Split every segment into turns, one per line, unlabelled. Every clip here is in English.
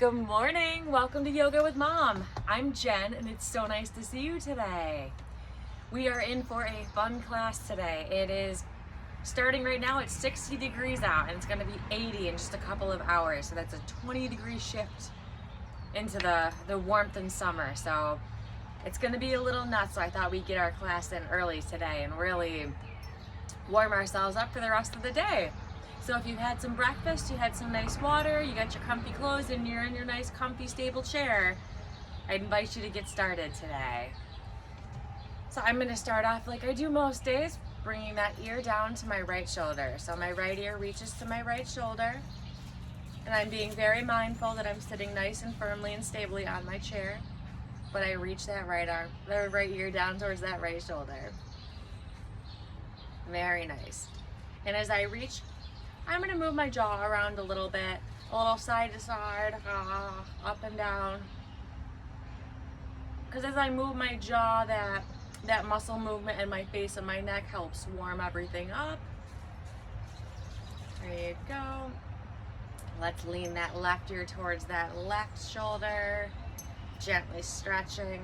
Good morning. Welcome to Yoga with Mom. I'm Jen and it's so nice to see you today. We are in for a fun class today. It is starting right now. It's 60 degrees out and it's going to be 80 in just a couple of hours. So that's a 20-degree shift into the warmth in summer. So it's going to be a little nuts. So I thought we'd get our class in early today and really warm ourselves up for the rest of the day. So if you had some breakfast, you had some nice water, you got your comfy clothes, and you're in your nice comfy stable chair, I invite you to get started today. So I'm going to start off like I do most days, bringing that ear down to my right shoulder. So my right ear reaches to my right shoulder, and I'm being very mindful that I'm sitting nice and firmly and stably on my chair, but I reach that right ear down towards that right shoulder. Very nice. And as I reach, I'm going to move my jaw around a little bit, a little side to side, up and down. Because as I move my jaw, that muscle movement in my face and my neck helps warm everything up. There you go. Let's lean that left ear towards that left shoulder, gently stretching.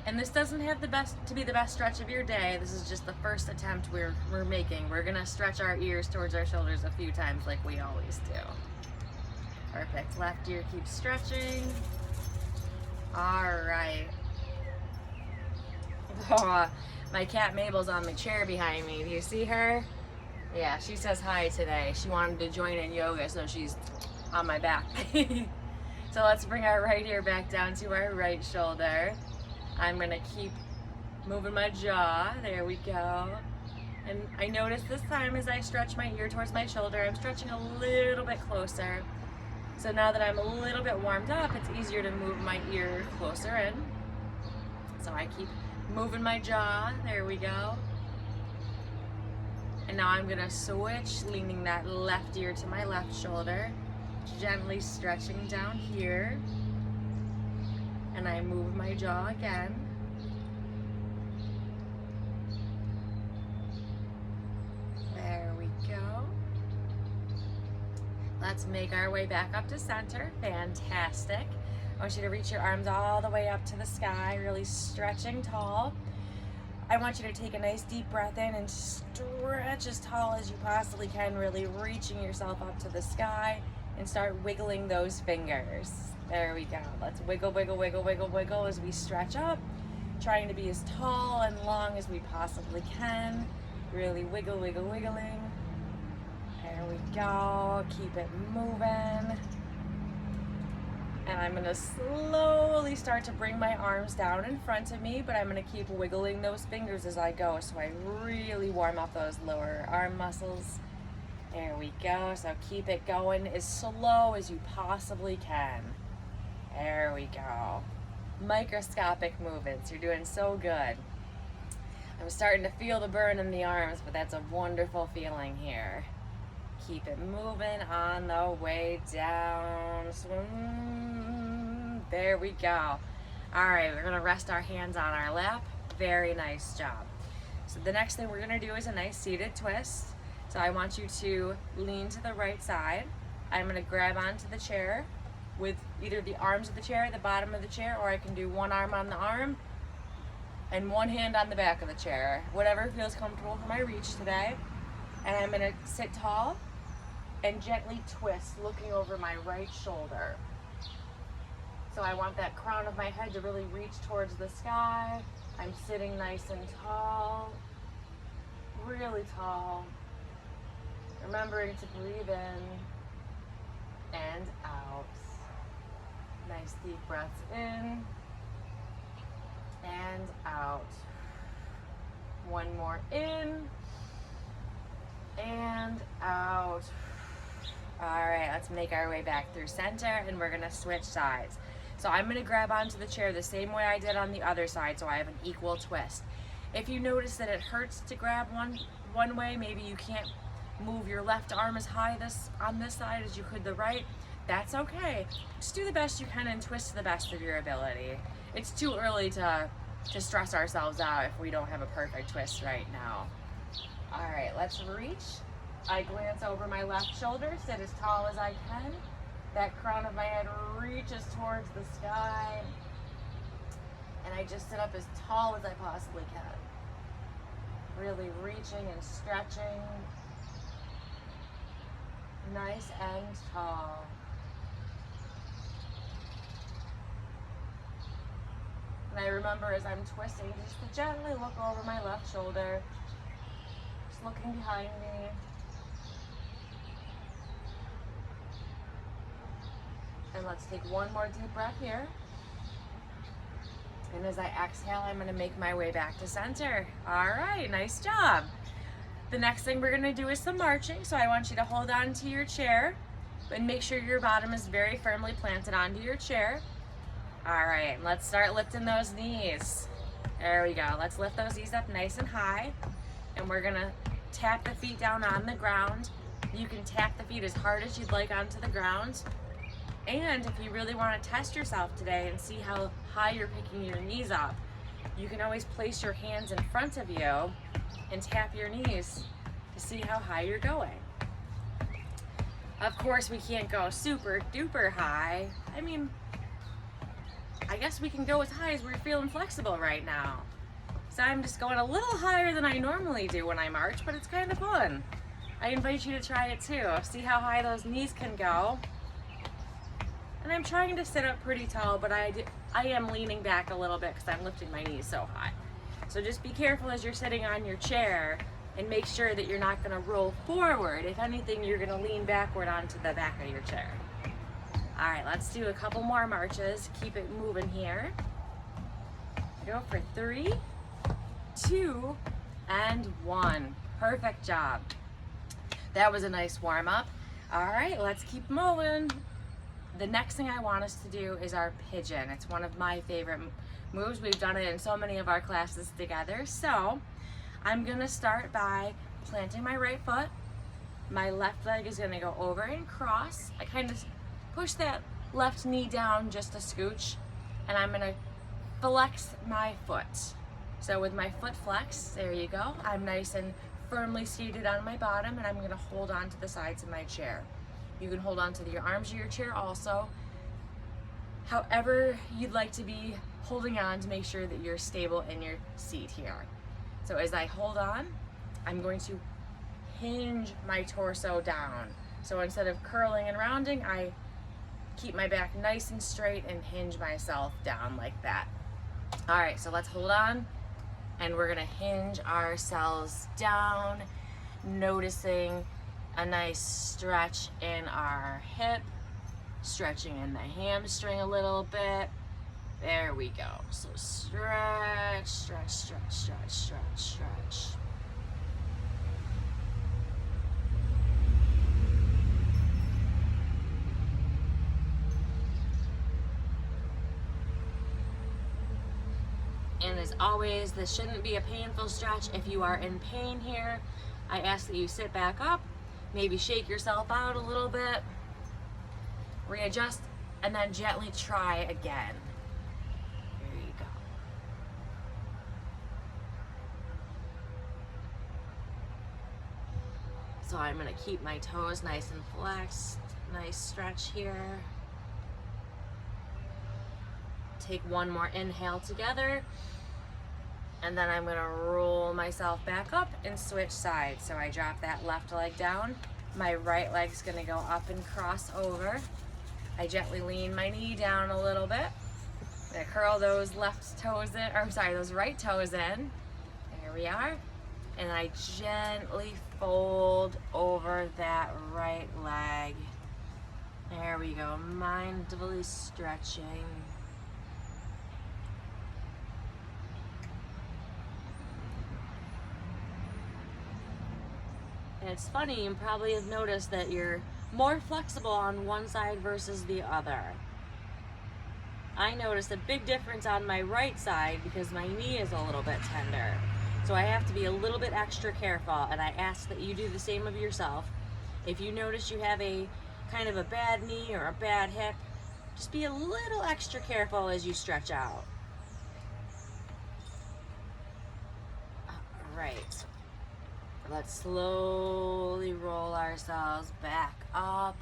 And this doesn't have to be the best stretch of your day. This is just the first attempt we're making. We're gonna stretch our ears towards our shoulders a few times like we always do. Perfect, left ear keeps stretching. All right. Oh, my cat Mabel's on the chair behind me. Do you see her? Yeah, she says hi today. She wanted to join in yoga, so she's on my back. So let's bring our right ear back down to our right shoulder. I'm gonna keep moving my jaw, there we go. And I notice this time as I stretch my ear towards my shoulder, I'm stretching a little bit closer. So now that I'm a little bit warmed up, it's easier to move my ear closer in. So I keep moving my jaw, there we go. And now I'm gonna switch, leaning that left ear to my left shoulder, gently stretching down here. And I move my jaw again. There we go. Let's make our way back up to center. Fantastic. I want you to reach your arms all the way up to the sky, really stretching tall. I want you to take a nice deep breath in and stretch as tall as you possibly can, really reaching yourself up to the sky and start wiggling those fingers. There we go. Let's wiggle, wiggle, wiggle, wiggle, wiggle as we stretch up, trying to be as tall and long as we possibly can. Really wiggle, wiggle, wiggling. There we go. Keep it moving. And I'm gonna slowly start to bring my arms down in front of me, but I'm gonna keep wiggling those fingers as I go, so I really warm up those lower arm muscles. There we go. So keep it going as slow as you possibly can. There we go. Microscopic movements. You're doing so good. I'm starting to feel the burn in the arms, but that's a wonderful feeling here. Keep it moving on the way down. Swim. There we go. All right, we're gonna rest our hands on our lap. Very nice job. So the next thing we're gonna do is a nice seated twist. So I want you to lean to the right side. I'm gonna grab onto the chair with either the arms of the chair, the bottom of the chair, or I can do one arm on the arm and one hand on the back of the chair. Whatever feels comfortable for my reach today. And I'm gonna sit tall and gently twist, looking over my right shoulder. So I want that crown of my head to really reach towards the sky. I'm sitting nice and tall, really tall. Remembering to breathe in and out. Nice deep breaths in and out. One more in and out. All right, let's make our way back through center and we're gonna switch sides. So I'm gonna grab onto the chair the same way I did on the other side so I have an equal twist. If you notice that it hurts to grab one way, maybe you can't move your left arm as high on this side as you could the right, that's okay. Just do the best you can and twist to the best of your ability. It's too early to stress ourselves out if we don't have a perfect twist right now. All right, let's reach. I glance over my left shoulder, sit as tall as I can, That crown of my head reaches towards the sky. And I just sit up as tall as I possibly can. Really reaching and stretching. Nice and tall. And I remember as I'm twisting, just to gently look over my left shoulder. Just looking behind me. And let's take one more deep breath here. And as I exhale, I'm going to make my way back to center. All right, nice job. The next thing we're going to do is some marching. So I want you to hold on to your chair and make sure your bottom is very firmly planted onto your chair. All right, let's start lifting those knees. There we go. Let's lift those knees up nice and high. And we're going to tap the feet down on the ground. You can tap the feet as hard as you'd like onto the ground. And if you really want to test yourself today and see how high you're picking your knees up, you can always place your hands in front of you and tap your knees to see how high you're going. Of course, we can't go super duper high. I mean, I guess we can go as high as we're feeling flexible right now. So I'm just going a little higher than I normally do when I march, but it's kind of fun. I invite you to try it too. See how high those knees can go. And I'm trying to sit up pretty tall, but I am leaning back a little bit because I'm lifting my knees so high. So just be careful as you're sitting on your chair and make sure that you're not going to roll forward. If anything, you're going to lean backward onto the back of your chair. All right, let's do a couple more marches. Keep it moving here. Go for 3, 2, and 1. Perfect job. That was a nice warm up. All right, let's keep moving. The next thing I want us to do is our pigeon. It's one of my favorite moves. We've done it in so many of our classes together. So I'm gonna start by planting my right foot. My left leg is gonna go over and cross. I kind of push that left knee down just a scooch, and I'm gonna flex my foot. So with my foot flexed, there you go. I'm nice and firmly seated on my bottom, and I'm gonna hold on to the sides of my chair. You can hold on to your arms of your chair also. However you'd like to be holding on to make sure that you're stable in your seat here. So as I hold on, I'm going to hinge my torso down. So instead of curling and rounding, I keep my back nice and straight and hinge myself down like that. All right, so let's hold on, and we're gonna hinge ourselves down, noticing a nice stretch in our hip, stretching in the hamstring a little bit. There we go. So stretch, stretch, stretch, stretch, stretch, stretch. And as always, this shouldn't be a painful stretch. If you are in pain here, I ask that you sit back up, maybe shake yourself out a little bit, readjust, and then gently try again. There you go. So I'm gonna keep my toes nice and flexed, nice stretch here. Take one more inhale together, and then I'm gonna roll myself back up and switch sides. So I drop that left leg down, my right leg's gonna go up and cross over. I gently lean my knee down a little bit. I'm gonna curl those left toes in, or I'm sorry, those right toes in. There we are. And I gently fold over that right leg. There we go, mindfully stretching. And it's funny, you probably have noticed that you're more flexible on one side versus the other. I noticed a big difference on my right side because my knee is a little bit tender. So I have to be a little bit extra careful, and I ask that you do the same of yourself. If you notice you have a kind of a bad knee or a bad hip, just be a little extra careful as you stretch out. All right. Let's slowly roll ourselves back up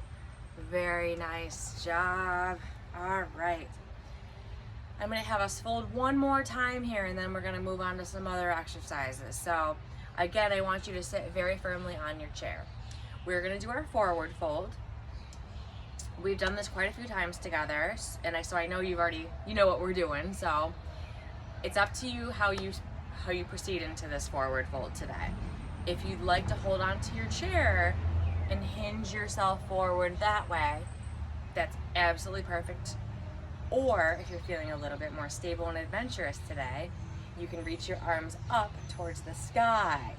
Very nice job. All right. I'm gonna have us fold one more time here, and then we're gonna move on to some other exercises. So again, I want you to sit very firmly on your chair. We're gonna do our forward fold. We've done this quite a few times together, and so I know you know what we're doing, so it's up to you how you proceed into this forward fold today. If you'd like to hold on to your chair and hinge yourself forward that way, that's absolutely perfect. Or if you're feeling a little bit more stable and adventurous today, you can reach your arms up towards the sky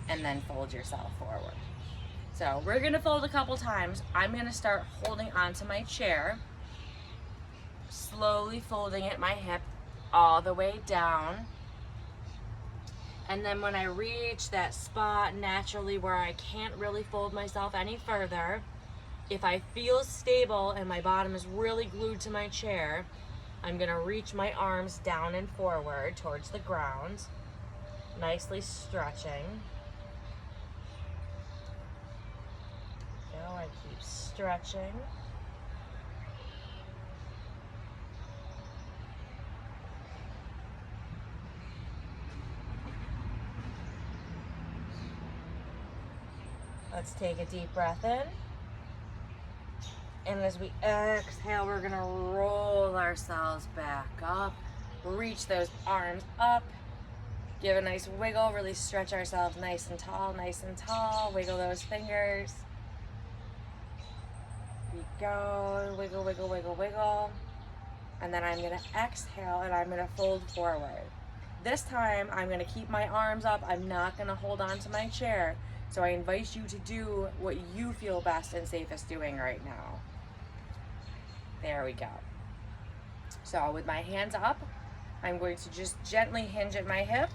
and then fold yourself forward. So we're gonna fold a couple times. I'm gonna start holding onto my chair, slowly folding at my hip all the way down. And then when I reach that spot naturally where I can't really fold myself any further, if I feel stable and my bottom is really glued to my chair, I'm gonna reach my arms down and forward towards the ground, nicely stretching. I keep stretching. Let's take a deep breath in. And as we exhale, we're gonna roll ourselves back up. Reach those arms up. Give a nice wiggle, really stretch ourselves nice and tall, nice and tall. Wiggle those fingers. Go, wiggle, wiggle, wiggle, wiggle. And then I'm gonna exhale and I'm gonna fold forward. This time I'm gonna keep my arms up. I'm not gonna hold on to my chair. So I invite you to do what you feel best and safest doing right now. There we go. So with my hands up, I'm going to just gently hinge at my hip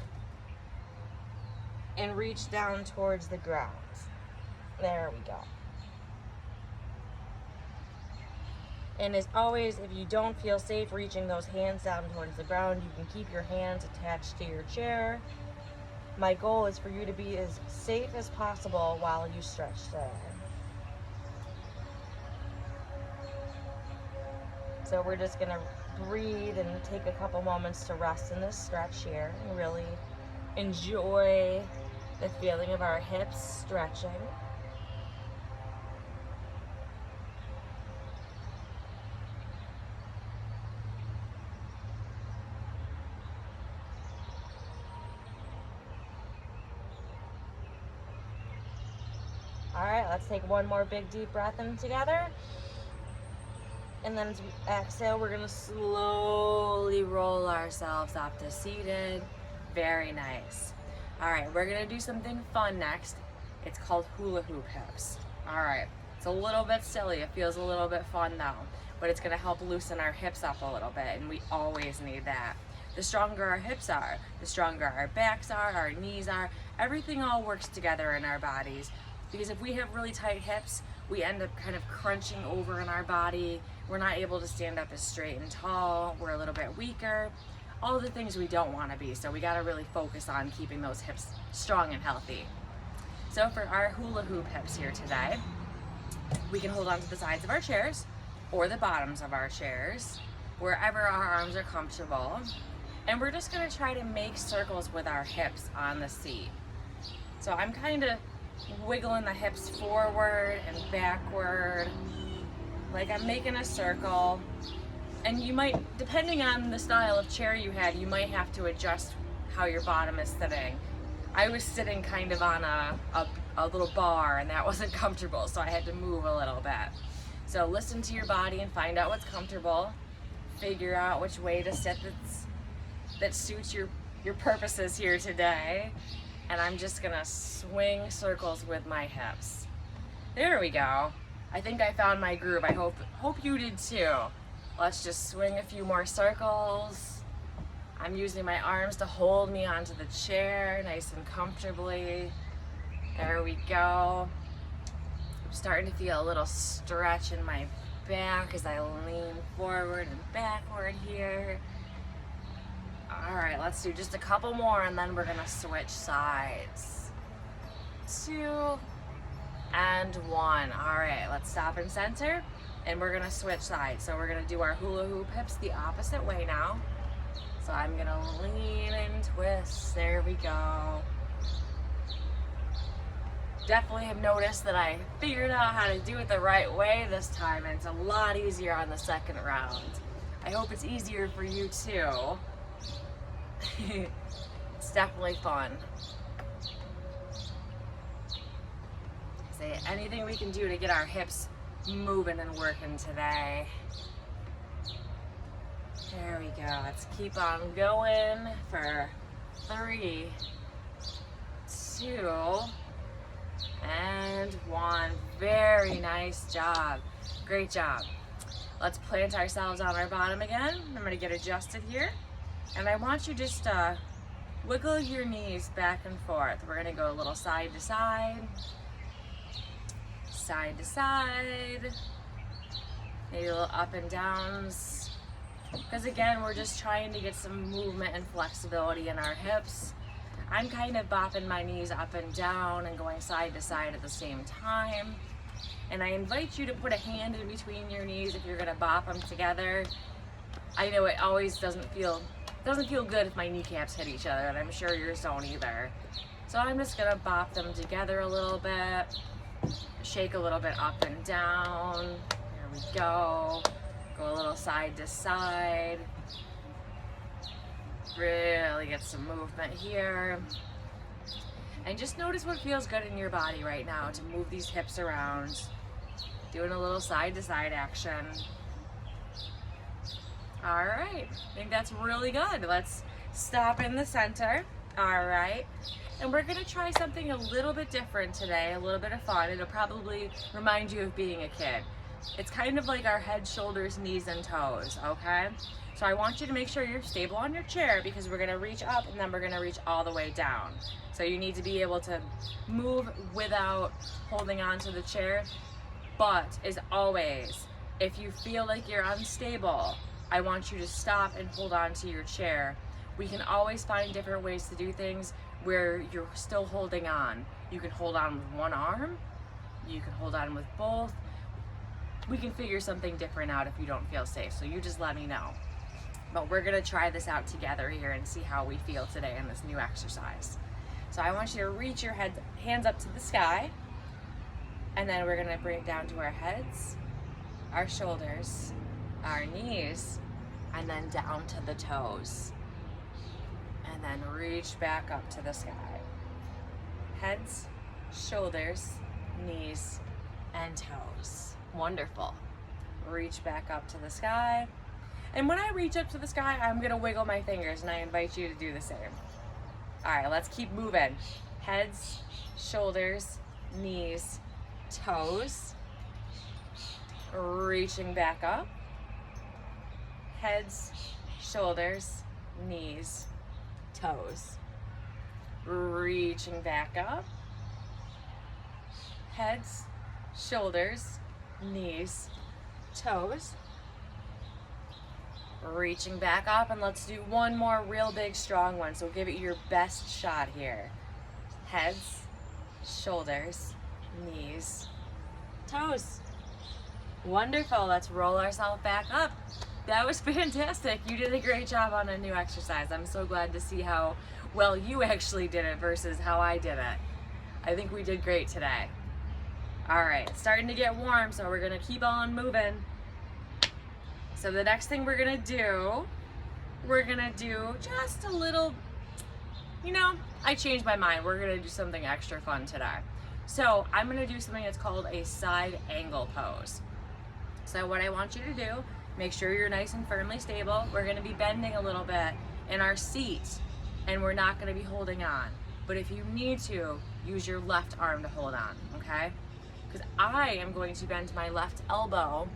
and reach down towards the ground. There we go. And as always, if you don't feel safe reaching those hands down towards the ground, you can keep your hands attached to your chair. My goal is for you to be as safe as possible while you stretch today. So we're just gonna breathe and take a couple moments to rest in this stretch here and really enjoy the feeling of our hips stretching. All right, let's take one more big deep breath in together. And then as we exhale, we're gonna slowly roll ourselves up to seated. Very nice. All right, we're gonna do something fun next. It's called hula hoop hips. All right, it's a little bit silly. It feels a little bit fun though, but it's gonna help loosen our hips up a little bit, and we always need that. The stronger our hips are, the stronger our backs are, our knees are, everything all works together in our bodies. Because if we have really tight hips, we end up kind of crunching over in our body. We're not able to stand up as straight and tall. We're a little bit weaker. All the things we don't want to be. So we got to really focus on keeping those hips strong and healthy. So for our hula hoop hips here today, we can hold on to the sides of our chairs or the bottoms of our chairs, wherever our arms are comfortable. And we're just going to try to make circles with our hips on the seat. So I'm kind of wiggling the hips forward and backward, like I'm making a circle. And you might, depending on the style of chair you had, you might have to adjust how your bottom is sitting. I was sitting kind of on a little bar, and that wasn't comfortable, so I had to move a little bit. So listen to your body and find out what's comfortable. Figure out which way to sit that suits your purposes here today. And I'm just gonna swing circles with my hips. There we go. I think I found my groove. I hope you did too. Let's just swing a few more circles. I'm using my arms to hold me onto the chair nice and comfortably. There we go. I'm starting to feel a little stretch in my back as I lean forward and backward here. All right, let's do just a couple more and then we're gonna switch sides. 2, and 1. All right, let's stop in center, and we're gonna switch sides. So we're gonna do our hula hoop hips the opposite way now. So I'm gonna lean and twist, there we go. Definitely have noticed that I figured out how to do it the right way this time, and it's a lot easier on the second round. I hope it's easier for you too. It's definitely fun. Say anything we can do to get our hips moving and working today. There we go. Let's keep on going for 3, 2, and 1. Very nice job. Great job. Let's plant ourselves on our bottom again. I'm going to get adjusted here. And I want you just to wiggle your knees back and forth. We're going to go a little side to side. Side to side. Maybe a little up and downs. Because again, we're just trying to get some movement and flexibility in our hips. I'm kind of bopping my knees up and down and going side to side at the same time. And I invite you to put a hand in between your knees if you're gonna bop them together. I know it always doesn't feel good if my kneecaps hit each other, and I'm sure yours don't either. So I'm just gonna bop them together a little bit, shake a little bit up and down. There we go. Go a little side to side. Really get some movement here. And just notice what feels good in your body right now to move these hips around. Doing a little side to side action. All right, I think that's really good. Let's stop in the center. All right, and we're gonna try something a little bit different today, a little bit of fun. It'll probably remind you of being a kid. It's kind of like our head, shoulders, knees, and toes, okay? So I want you to make sure you're stable on your chair because we're gonna reach up and then we're gonna reach all the way down. So you need to be able to move without holding on to the chair. But as always, if you feel like you're unstable, I want you to stop and hold on to your chair. We can always find different ways to do things where you're still holding on. You can hold on with one arm, you can hold on with both. We can figure something different out if you don't feel safe, so you just let me know. But we're gonna try this out together here and see how we feel today in this new exercise. So I want you to reach your hands up to the sky, and then we're gonna bring it down to our heads, our shoulders, our knees, and then down to the toes. And then reach back up to the sky. Heads, shoulders, knees, and toes. Wonderful. Reach back up to the sky. And when I reach up to the sky, I'm gonna wiggle my fingers, and I invite you to do the same. All right, let's keep moving. Heads, shoulders, knees, toes. Reaching back up. Heads, shoulders, knees, toes. Reaching back up. Heads, shoulders, knees, toes. Reaching back up, and let's do one more real big strong one. So give it your best shot here. Heads, shoulders, knees, toes. Wonderful. Let's roll ourselves back up. That was fantastic. You did a great job on a new exercise. I'm so glad to see how well you actually did it versus how I did it. I think we did great today. All right, it's starting to get warm, so we're gonna keep on moving. So the next thing we're gonna do just a little, I changed my mind. We're gonna do something extra fun today. So I'm gonna do something that's called a side angle pose. So what I want you to do, make sure you're nice and firmly stable. We're gonna be bending a little bit in our seat, and we're not gonna be holding on. But if you need to, use your left arm to hold on, okay? Because I am going to bend my left elbow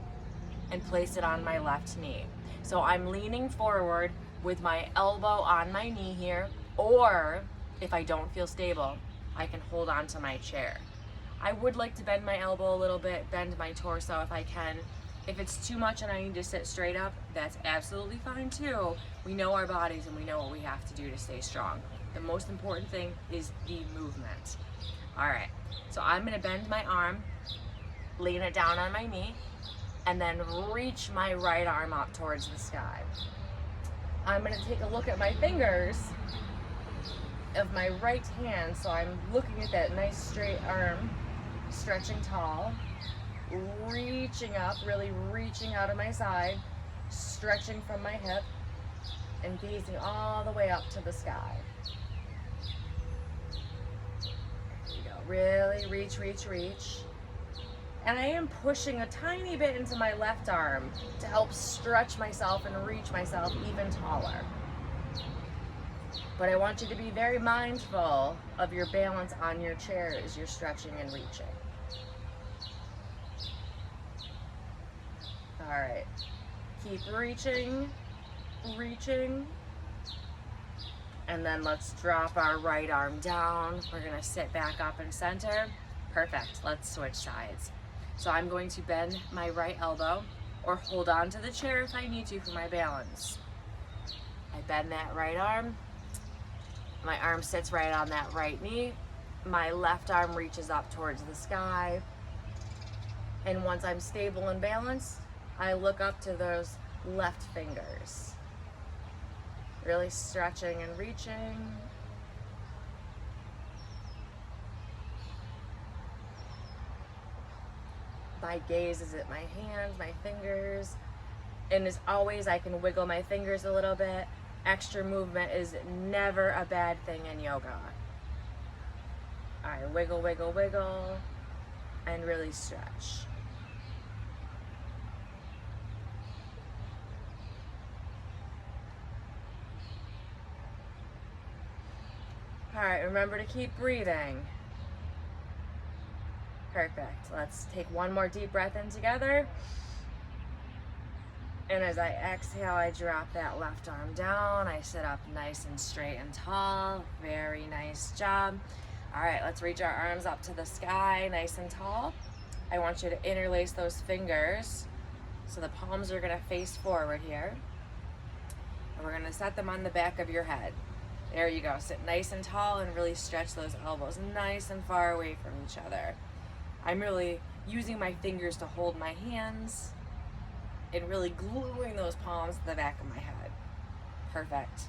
and place it on my left knee. So I'm leaning forward with my elbow on my knee here, or if I don't feel stable, I can hold on to my chair. I would like to bend my elbow a little bit, bend my torso if I can. If it's too much and I need to sit straight up, that's absolutely fine too. We know our bodies and we know what we have to do to stay strong. The most important thing is the movement. All right, so I'm gonna bend my arm, lean it down on my knee, and then reach my right arm up towards the sky. I'm gonna take a look at my fingers of my right hand, so I'm looking at that nice straight arm, stretching tall, reaching up, really reaching out of my side, stretching from my hip, and gazing all the way up to the sky. There you go, really reach, reach, reach. And I am pushing a tiny bit into my left arm to help stretch myself and reach myself even taller. But I want you to be very mindful of your balance on your chair as you're stretching and reaching. All right, keep reaching, reaching. And then let's drop our right arm down. We're gonna sit back up and center. Perfect, let's switch sides. So I'm going to bend my right elbow or hold on to the chair if I need to for my balance. I bend that right arm. My arm sits right on that right knee. My left arm reaches up towards the sky. And once I'm stable and balanced, I look up to those left fingers. Really stretching and reaching. My gaze is at my hands, my fingers, and as always, I can wiggle my fingers a little bit. Extra movement is never a bad thing in yoga. All right, wiggle, wiggle, wiggle, and really stretch. All right, remember to keep breathing. Perfect. Let's take one more deep breath in together. And as I exhale, I drop that left arm down. I sit up nice and straight and tall. Very nice job. All right, let's reach our arms up to the sky, nice and tall. I want you to interlace those fingers. So the palms are gonna face forward here. And we're gonna set them on the back of your head. There you go. Sit nice and tall and really stretch those elbows nice and far away from each other. I'm really using my fingers to hold my hands and really gluing those palms to the back of my head. Perfect.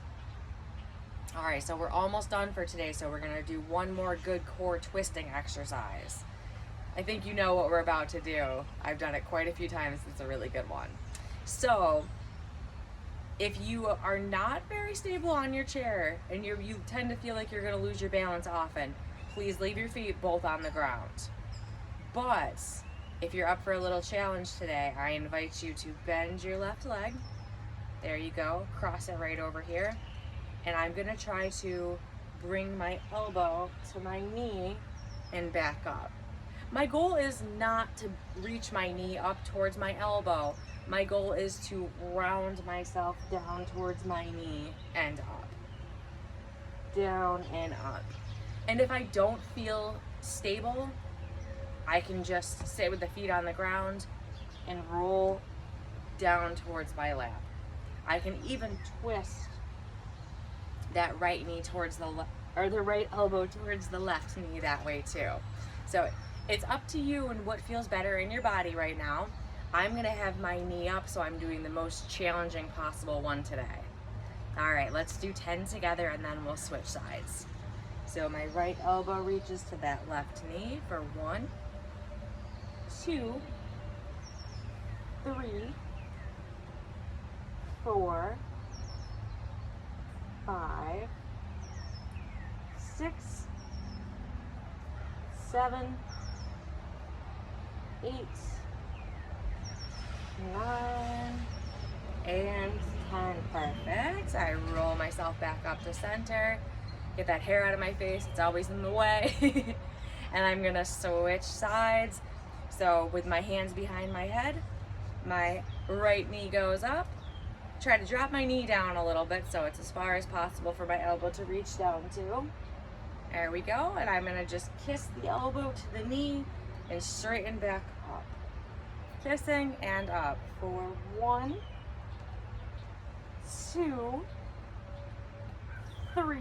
All right, so we're almost done for today, so we're gonna do one more good core twisting exercise. I think you know what we're about to do. I've done it quite a few times. It's a really good one. So, if you are not very stable on your chair and you tend to feel like you're gonna lose your balance often, please leave your feet both on the ground. But if you're up for a little challenge today, I invite you to bend your left leg. There you go, cross it right over here. And I'm gonna try to bring my elbow to my knee and back up. My goal is not to reach my knee up towards my elbow. My goal is to round myself down towards my knee and up. Down and up. And if I don't feel stable, I can just sit with the feet on the ground and roll down towards my lap. I can even twist that right knee towards the left, or the right elbow towards the left knee that way too. So it's up to you and what feels better in your body right now. I'm gonna have my knee up, so I'm doing the most challenging possible one today. All right, let's do 10 together and then we'll switch sides. So my right elbow reaches to that left knee for 1, 2, 3, 4, 5, 6, 7, 8, 9, and 10. Perfect. I roll myself back up to center. Get that hair out of my face. It's always in the way. And I'm gonna switch sides. So with my hands behind my head, my right knee goes up. Try to drop my knee down a little bit so it's as far as possible for my elbow to reach down to. There we go. And I'm gonna just kiss the elbow to the knee and straighten back up. Kissing and up for 1, 2, 3,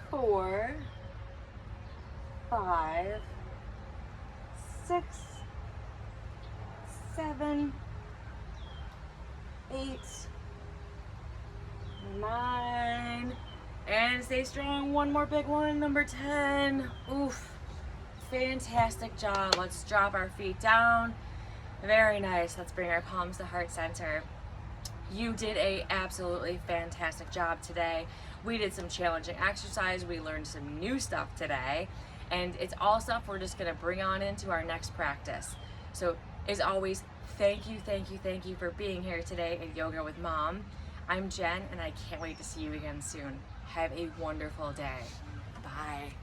4, 5, 6, 7, 8, 9, and stay strong. One more big one, number 10. Oof, fantastic job. Let's drop our feet down. Very nice. Let's bring our palms to heart center. You did a absolutely fantastic job today. We did some challenging exercise. We learned some new stuff today, and it's all stuff we're just gonna bring on into our next practice. So as always, thank you for being here today at Yoga with Mom. I'm Jen, and I can't wait to see you again soon. Have a wonderful day. Bye.